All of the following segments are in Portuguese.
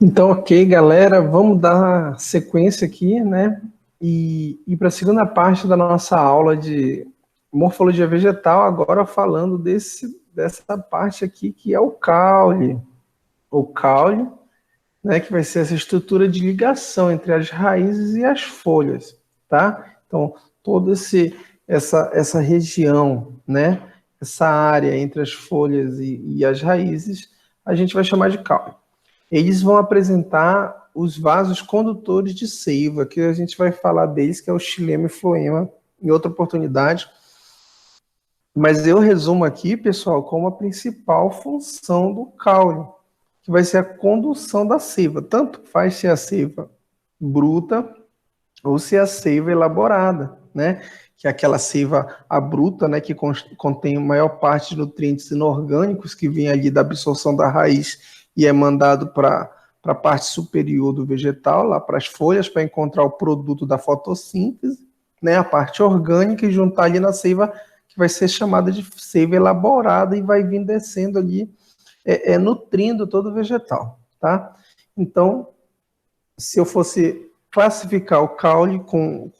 Então, ok, galera, vamos dar sequência aqui, né? E para a segunda parte da nossa aula de morfologia vegetal, agora falando dessa parte aqui que é o caule. O caule, né, que vai ser essa estrutura de ligação entre as raízes e as folhas, tá? Então, toda essa região, né? Essa área entre as folhas e as raízes, a gente vai chamar de caule. Eles vão apresentar os vasos condutores de seiva, que a gente vai falar deles, que é o xilema e floema, em outra oportunidade. Mas eu resumo aqui, pessoal, como a principal função do caule, que vai ser a condução da seiva. Tanto faz se a seiva bruta ou se a seiva elaborada, né? Que é aquela seiva bruta, né? Que contém a maior parte de nutrientes inorgânicos que vem ali da absorção da raiz e é mandado para a parte superior do vegetal, lá para as folhas, para encontrar o produto da fotossíntese, né? A parte orgânica e juntar ali na seiva, que vai ser chamada de seiva elaborada e vai vir descendo ali, nutrindo todo o vegetal, tá? Então, se eu fosse classificar o caule com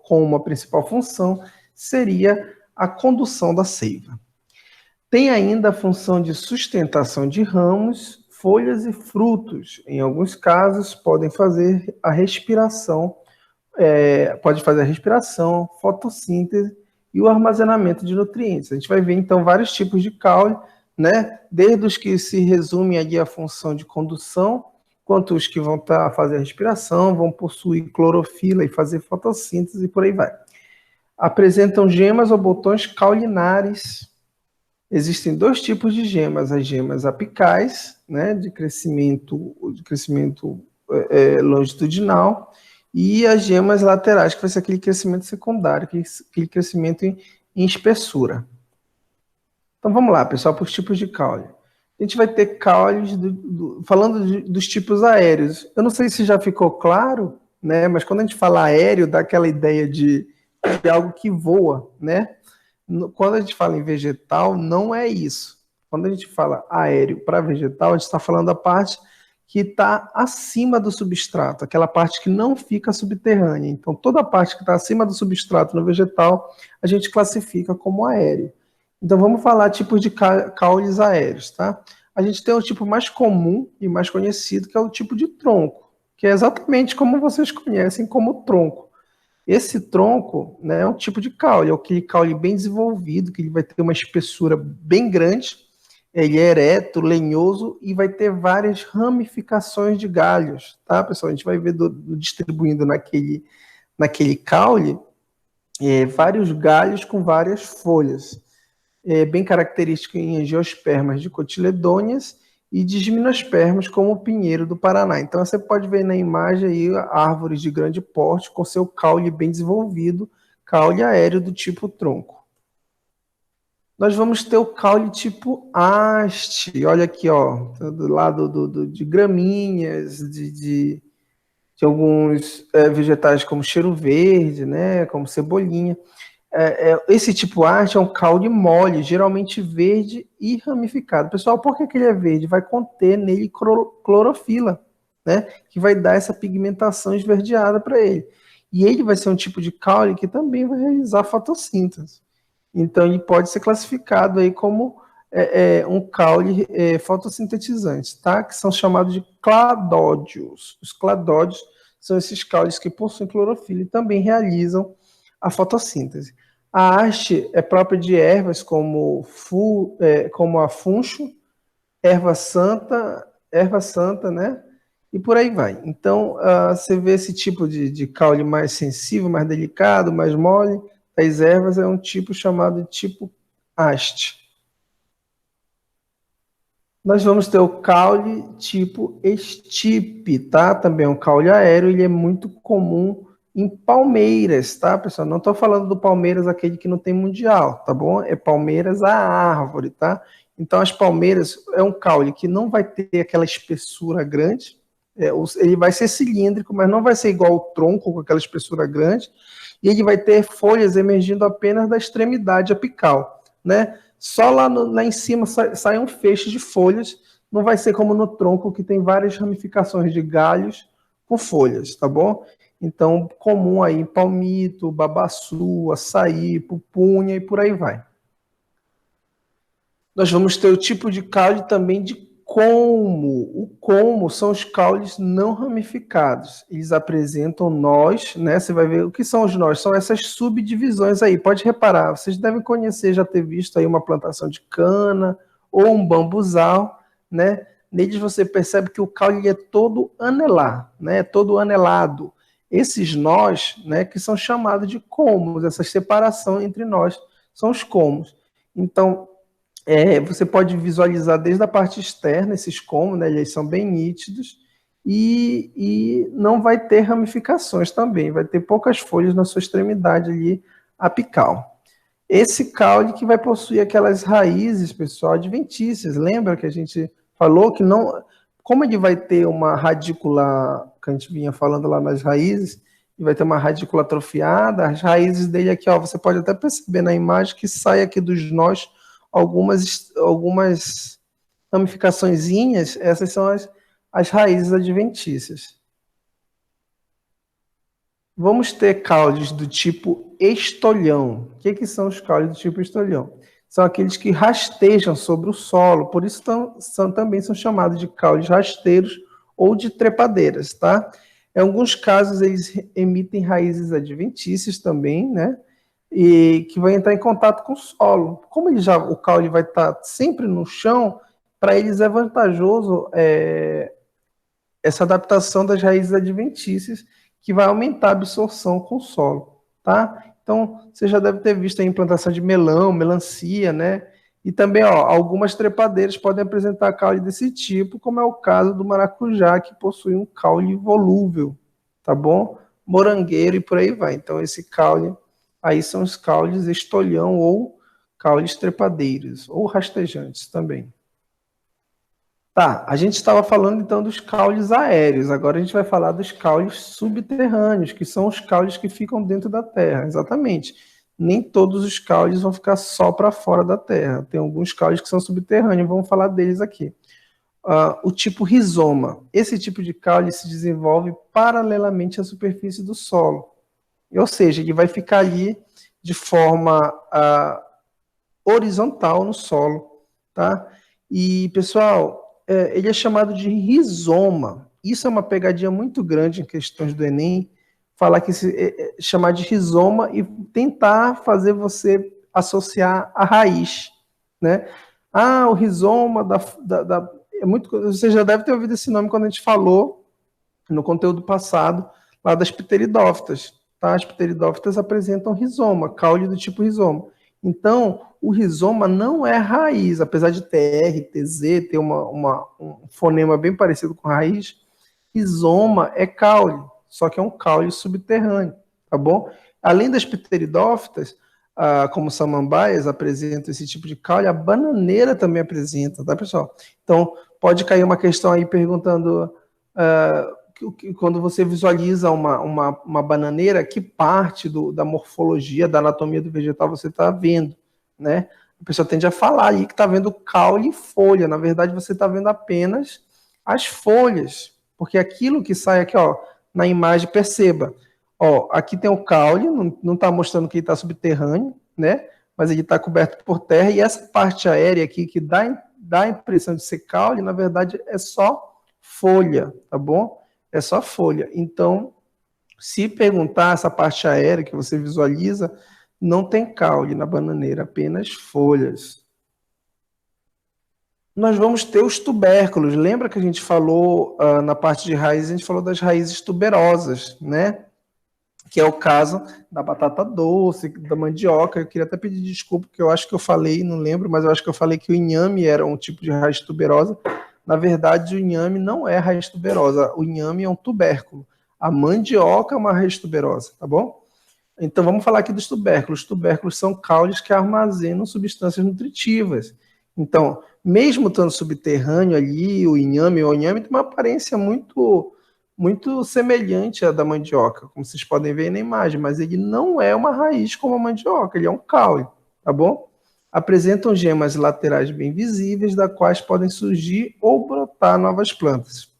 uma principal função, seria a condução da seiva. Tem ainda a função de sustentação de ramos, folhas e frutos. Em alguns casos, podem fazer a respiração, fotossíntese e o armazenamento de nutrientes. A gente vai ver, então, vários tipos de caule, né? Desde os que se resumem ali à função de condução, quanto os que vão fazer a respiração, vão possuir clorofila e fazer fotossíntese e por aí vai. Apresentam gemas ou botões caulinares. Existem dois tipos de gemas, as gemas apicais, né, de crescimento longitudinal, e as gemas laterais, que vai ser aquele crescimento secundário, aquele crescimento em espessura. Então vamos lá, pessoal, para os tipos de caule. A gente vai ter caules, falando dos tipos aéreos. Eu não sei se já ficou claro, né? Mas quando a gente fala aéreo, dá aquela ideia de algo que voa, né? Quando a gente fala em vegetal, não é isso. Quando a gente fala aéreo para vegetal, a gente está falando da parte que está acima do substrato, aquela parte que não fica subterrânea. Então, toda a parte que está acima do substrato no vegetal, a gente classifica como aéreo. Então, vamos falar tipos de caules aéreos, tá? A gente tem o tipo mais comum e mais conhecido, que é o tipo de tronco, que é exatamente como vocês conhecem como tronco. Esse tronco, né, é um tipo de caule, é aquele caule bem desenvolvido, que ele vai ter uma espessura bem grande, ele é ereto, lenhoso e vai ter várias ramificações de galhos, tá, pessoal? A gente vai ver distribuindo naquele caule vários galhos com várias folhas. Bem característico em angiospermas de cotiledôneas e de gimnospermas, como o pinheiro do Paraná. Então, você pode ver na imagem aí árvores de grande porte com seu caule bem desenvolvido, caule aéreo do tipo tronco. Nós vamos ter o caule tipo haste. Olha aqui, ó, do lado de gramíneas, de alguns vegetais como cheiro verde, né, como cebolinha. Esse tipo haste é um caule mole, geralmente verde e ramificado. Pessoal, por que ele é verde? Vai conter nele clorofila, né, que vai dar essa pigmentação esverdeada para ele. E ele vai ser um tipo de caule que também vai realizar fotossíntese. Então, ele pode ser classificado aí como um caule fotossintetizante, tá? Que são chamados de cladódios. Os cladódios são esses caules que possuem clorofila e também realizam a fotossíntese. A haste é própria de ervas como a funcho, erva santa, né? E por aí vai. Então, você vê esse tipo de caule mais sensível, mais delicado, mais mole. As ervas é um tipo chamado de tipo haste. Nós vamos ter o caule tipo estipe, tá? Também é um caule aéreo, ele é muito comum em palmeiras, tá, pessoal? Não estou falando do palmeiras aquele que não tem mundial, tá bom? É palmeiras a árvore, tá? Então, as palmeiras é um caule que não vai ter aquela espessura grande, ele vai ser cilíndrico, mas não vai ser igual ao tronco, com aquela espessura grande, e ele vai ter folhas emergindo apenas da extremidade apical, né? Só lá em cima sai um feixe de folhas, não vai ser como no tronco, que tem várias ramificações de galhos com folhas, tá bom? Então, comum aí palmito, babaçu, açaí, pupunha e por aí vai. Nós vamos ter o tipo de caule também de colmo. O colmo são os caules não ramificados. Eles apresentam nós, né? Você vai ver o que são os nós. São essas subdivisões aí. Pode reparar, vocês devem conhecer, já ter visto aí uma plantação de cana ou um bambuzal, né? Neles você percebe que o caule é todo anelar, né? Todo anelado. Esses nós, né, que são chamados de colmos, essa separação entre nós, são os colmos. Então, você pode visualizar desde a parte externa esses colmos, né, eles são bem nítidos, e não vai ter ramificações também, vai ter poucas folhas na sua extremidade ali apical. Esse caule que vai possuir aquelas raízes, pessoal, adventícias. Lembra que a gente falou que não... Como ele vai ter uma radícula, que a gente vinha falando lá nas raízes, e vai ter uma radícula atrofiada, as raízes dele aqui, ó, você pode até perceber na imagem que sai aqui dos nós algumas ramificaçõezinhas, essas são as raízes adventícias. Vamos ter caules do tipo estolhão. O que são os caules do tipo estolhão? São aqueles que rastejam sobre o solo, por isso também são chamados de caules rasteiros ou de trepadeiras, tá? Em alguns casos, eles emitem raízes adventícias também, né? E que vai entrar em contato com o solo. Como o caule vai estar sempre no chão, para eles é vantajoso essa adaptação das raízes adventícias, que vai aumentar a absorção com o solo, tá? Então, você já deve ter visto a implantação de melão, melancia, né? E também, ó, algumas trepadeiras podem apresentar caule desse tipo, como é o caso do maracujá, que possui um caule volúvel, tá bom? Morangueiro e por aí vai. Então, esse caule aí são os caules estolhão ou caules trepadeiros, ou rastejantes também. Tá, a gente estava falando então dos caules aéreos, agora a gente vai falar dos caules subterrâneos, que são os caules que ficam dentro da terra, exatamente. Nem todos os caules vão ficar só para fora da terra, tem alguns caules que são subterrâneos, vamos falar deles aqui. O tipo rizoma, esse tipo de caule se desenvolve paralelamente à superfície do solo, ou seja, ele vai ficar ali de forma horizontal no solo, tá? E, pessoal, ele é chamado de rizoma. Isso é uma pegadinha muito grande em questões do Enem, falar que chamar de rizoma e tentar fazer você associar a raiz, né? O rizoma é muito, você já deve ter ouvido esse nome quando a gente falou no conteúdo passado lá das pteridófitas, tá? As pteridófitas apresentam rizoma, caule do tipo rizoma. Então, o rizoma não é raiz, apesar de ter R, ter Z, ter um fonema bem parecido com raiz, rizoma é caule, só que é um caule subterrâneo, tá bom? Além das pteridófitas, como samambaias apresentam esse tipo de caule, a bananeira também apresenta, tá, pessoal? Então, pode cair uma questão aí perguntando... quando você visualiza uma bananeira, que parte da morfologia, da anatomia do vegetal você está vendo, né? A pessoa tende a falar ali que está vendo caule e folha. Na verdade, você está vendo apenas as folhas, porque aquilo que sai aqui, ó, na imagem, perceba, ó, aqui tem o caule, não está mostrando que ele está subterrâneo, né? Mas ele está coberto por terra, e essa parte aérea aqui que dá a impressão de ser caule, na verdade, é só folha, tá bom? É só folha. Então, se perguntar essa parte aérea que você visualiza, não tem caule na bananeira, apenas folhas. Nós vamos ter os tubérculos. Lembra que a gente falou na parte de raiz, a gente falou das raízes tuberosas, né? Que é o caso da batata doce, da mandioca. Eu queria até pedir desculpa, porque eu acho que eu falei, não lembro, mas eu acho que eu falei que o inhame era um tipo de raiz tuberosa. Na verdade, o inhame não é raiz tuberosa. O inhame é um tubérculo. A mandioca é uma raiz tuberosa, tá bom? Então, vamos falar aqui dos tubérculos. Os tubérculos são caules que armazenam substâncias nutritivas. Então, mesmo estando subterrâneo ali, o inhame tem uma aparência muito semelhante à da mandioca, como vocês podem ver na imagem, mas ele não é uma raiz como a mandioca, ele é um caule, tá bom? apresentam gemas laterais bem visíveis, das quais podem surgir ou brotar novas plantas.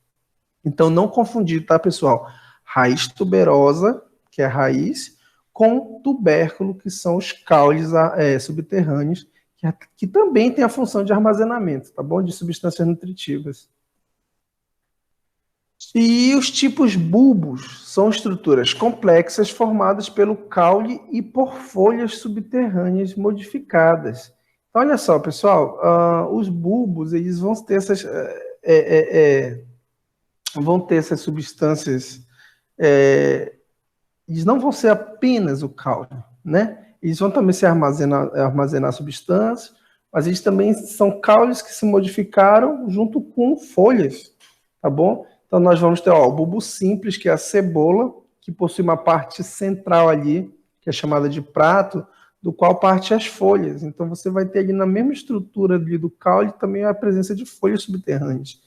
Então, não confundir, tá, pessoal? Raiz tuberosa, que é a raiz, com tubérculo, que são os caules subterrâneos, que também tem a função de armazenamento, tá bom? De substâncias nutritivas. E os tipos bulbos são estruturas complexas formadas pelo caule e por folhas subterrâneas modificadas. Então, olha só, pessoal, os bulbos eles vão ter essas substâncias, eles não vão ser apenas o caule, né? Eles vão também se armazenar substâncias, mas eles também são caules que se modificaram junto com folhas, tá bom? Então, nós vamos ter o bulbo simples, que é a cebola, que possui uma parte central ali, que é chamada de prato, do qual parte as folhas. Então, você vai ter ali na mesma estrutura ali do caule também a presença de folhas subterrâneas.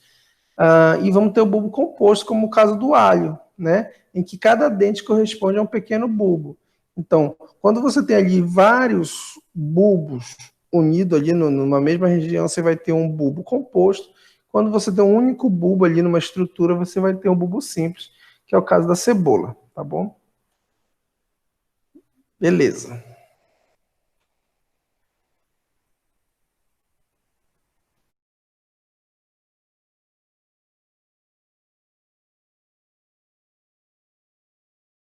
E vamos ter o bulbo composto, como o caso do alho, né? Em que cada dente corresponde a um pequeno bulbo. Então, quando você tem ali vários bulbos unidos ali numa mesma região, você vai ter um bulbo composto. Quando você tem um único bulbo ali numa estrutura, você vai ter um bulbo simples, que é o caso da cebola, tá bom? Beleza.